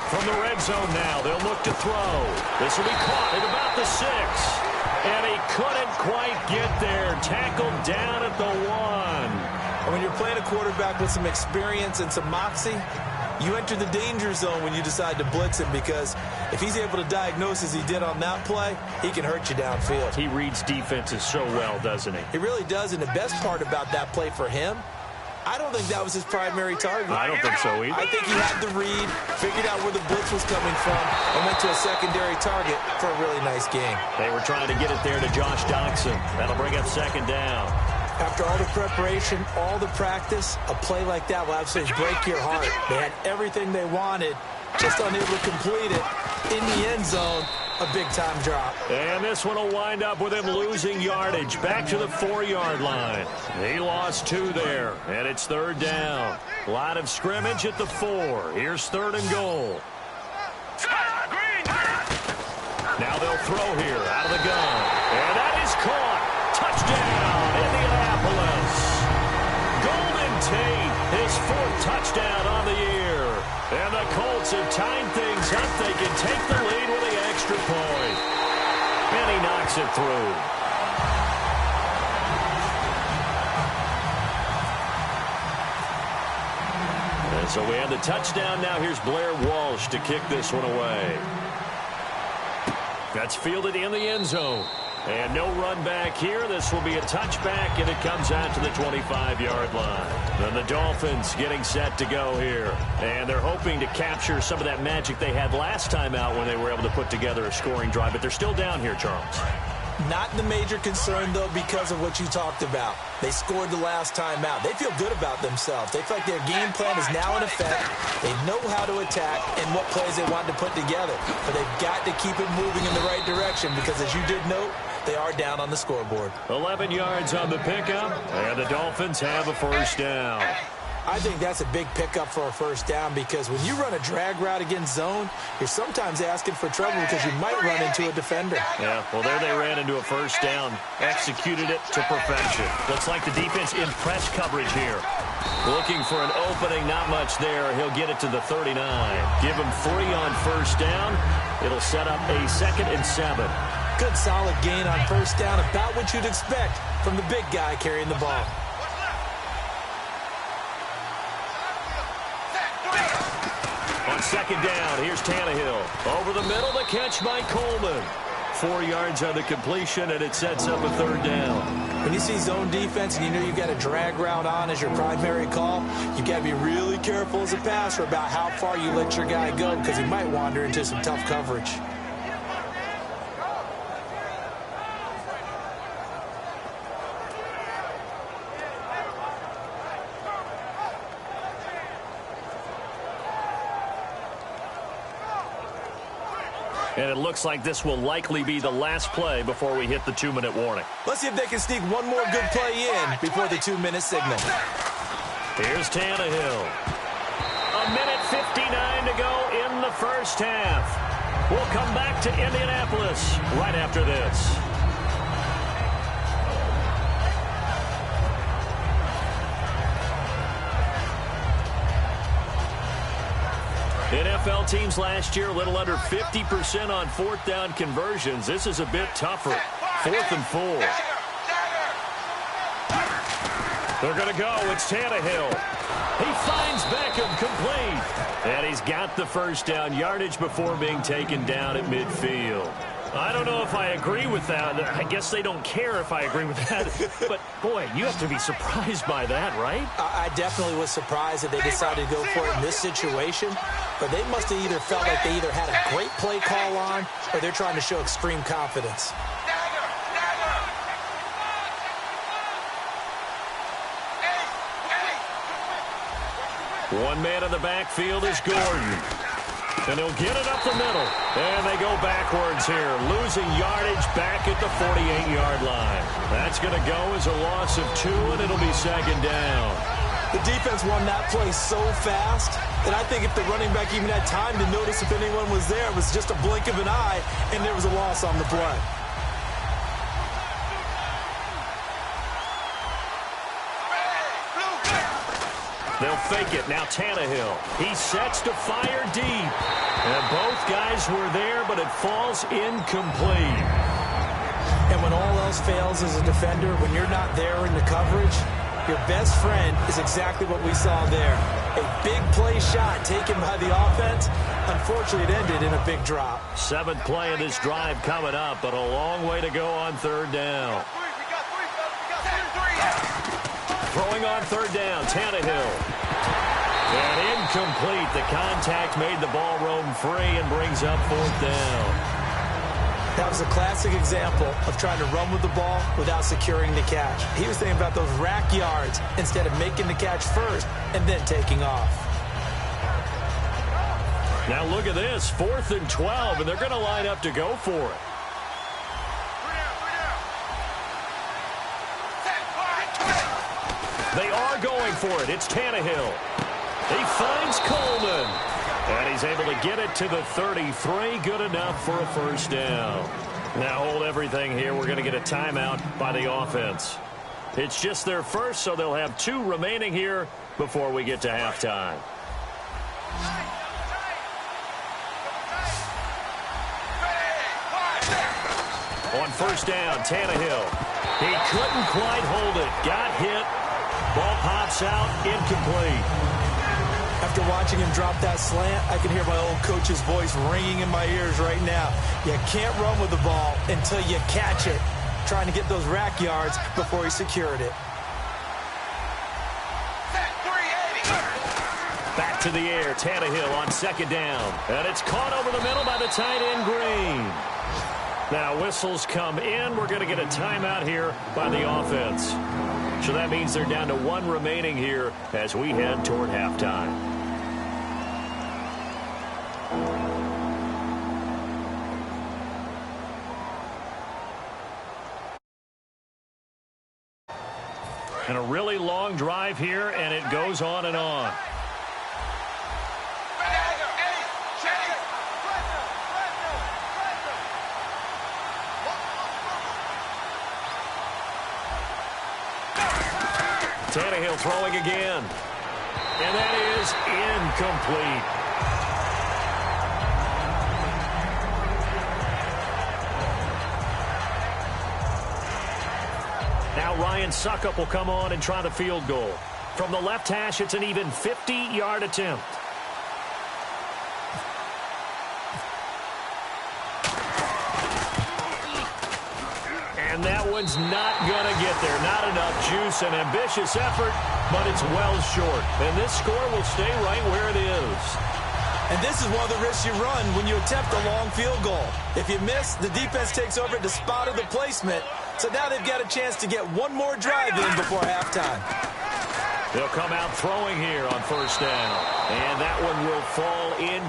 From the red zone now, they'll look to throw. This will be caught at about the 6. And he couldn't quite get there. Tackled down at the 1. And when you're playing a quarterback with some experience and some moxie, you enter the danger zone when you decide to blitz him, because if he's able to diagnose as he did on that play, he can hurt you downfield. He reads defenses so well, doesn't he? He really does, and the best part about that play for him, I don't think that was his primary target. I don't think so either. I think he had the read, figured out where the blitz was coming from, and went to a secondary target for a really nice game. They were trying to get it there to Josh Doxson. That'll bring up second down. After all the preparation, all the practice, a play like that will absolutely break your heart. They had everything they wanted, just unable to complete it. In the end zone, a big-time drop. And this one will wind up with him losing yardage. Back to the 4-yard line. He lost 2 there, and it's third down. Line of scrimmage at the 4. Here's third and goal. Now they'll throw here out of the gun. And that is caught. Touchdown, Indianapolis. Golden Tate, his 4th touchdown on the year. And the Colts have tied things up. They can take the lead with the extra point. And he knocks it through. And so we have the touchdown. Now here's Blair Walsh to kick this one away. That's fielded in the end zone. And no run back here. This will be a touchback, and it comes out to the 25-yard line. Then the Dolphins getting set to go here. And they're hoping to capture some of that magic they had last time out when they were able to put together a scoring drive. But they're still down here, Charles. Not the major concern, though, because of what you talked about. They scored the last time out. They feel good about themselves. They feel like their game plan is now in effect. They know how to attack and what plays they want to put together. But they've got to keep it moving in the right direction because, as you did note, they are down on the scoreboard. 11 yards on the pickup, and the Dolphins have a first down. I think that's a big pickup for a first down because when you run a drag route against zone, you're sometimes asking for trouble because you might run into a defender. Yeah, well, there they ran into a first down, executed it to perfection. Looks like the defense in press coverage here. Looking for an opening, not much there. He'll get it to the 39. Give him 3 on first down. It'll set up a 2nd and 7. Good solid gain on first down, about what you'd expect from the big guy carrying the ball. On second down, here's Tannehill. Over the middle, the catch by Coleman. 4 yards on the completion, and it sets up a third down. When you see zone defense and you know you've got a drag route on as your primary call, you've got to be really careful as a passer about how far you let your guy go because he might wander into some tough coverage. And it looks like this will likely be the last play before we hit the 2-minute warning. Let's see if they can sneak one more good play in before the 2-minute signal. Here's Tannehill. 1:59 to go in the first half. We'll come back to Indianapolis right after this. NFL teams last year a little under 50% on 4th down conversions. This is a bit tougher. 4th and 4. They're going to go. It's Tannehill. He finds Beckham complete. And he's got the first down yardage before being taken down at midfield. I don't know if I agree with that. I guess they don't care if I agree with that. But, boy, you have to be surprised by that, right? I definitely was surprised that they decided to go for it in this situation. But they must have either felt like they either had a great play call on or they're trying to show extreme confidence. One man in the backfield is Gordon. And he'll get it up the middle. And they go backwards here, losing yardage back at the 48-yard line. That's going to go as a loss of 2, and it'll be second down. The defense won that play so fast that I think if the running back even had time to notice if anyone was there, it was just a blink of an eye, and there was a loss on the play. They'll fake it. Now Tannehill. He sets to fire deep. And both guys were there, but it falls incomplete. And when all else fails as a defender, when you're not there in the coverage, your best friend is exactly what we saw there. A big play shot taken by the offense. Unfortunately, it ended in a big drop. 7th play of this drive coming up, but a long way to go on 3rd down. Throwing on 3rd down, Tannehill. And incomplete. The contact made the ball roam free and brings up 4th down. That was a classic example of trying to run with the ball without securing the catch. He was thinking about those rack yards instead of making the catch first and then taking off. Now look at this, 4th and 12, and they're going to line up to go for it. They are going for it. It's Tannehill. He finds Coleman. And he's able to get it to the 33. Good enough for a 1st down. Now hold everything here. We're going to get a timeout by the offense. It's just their first, so they'll have 2 remaining here before we get to halftime. On 1st down, Tannehill. He couldn't quite hold it. Got hit. Ball pops out. Incomplete. After watching him drop that slant, I can hear my old coach's voice ringing in my ears right now. You can't run with the ball until you catch it. Trying to get those rack yards before he secured it. Back to the air, Tannehill on 2nd down. And it's caught over the middle by the tight end, Green. Now whistles come in. We're going to get a timeout here by the offense. So that means they're down to 1 remaining here as we head toward halftime. And a really long drive here, and it goes on and on. Tannehill throwing again. And that is incomplete. Now Ryan Suckup will come on and try the field goal. From the left hash, it's an even 50-yard attempt. And that one's not going to get there. Not enough juice. An ambitious effort, but it's well short. And this score will stay right where it is. And this is one of the risks you run when you attempt a long field goal. If you miss, the defense takes over at the spot of the placement. So now they've got a chance to get one more drive in before halftime. They'll come out throwing here on 1st down. And that one will fall in.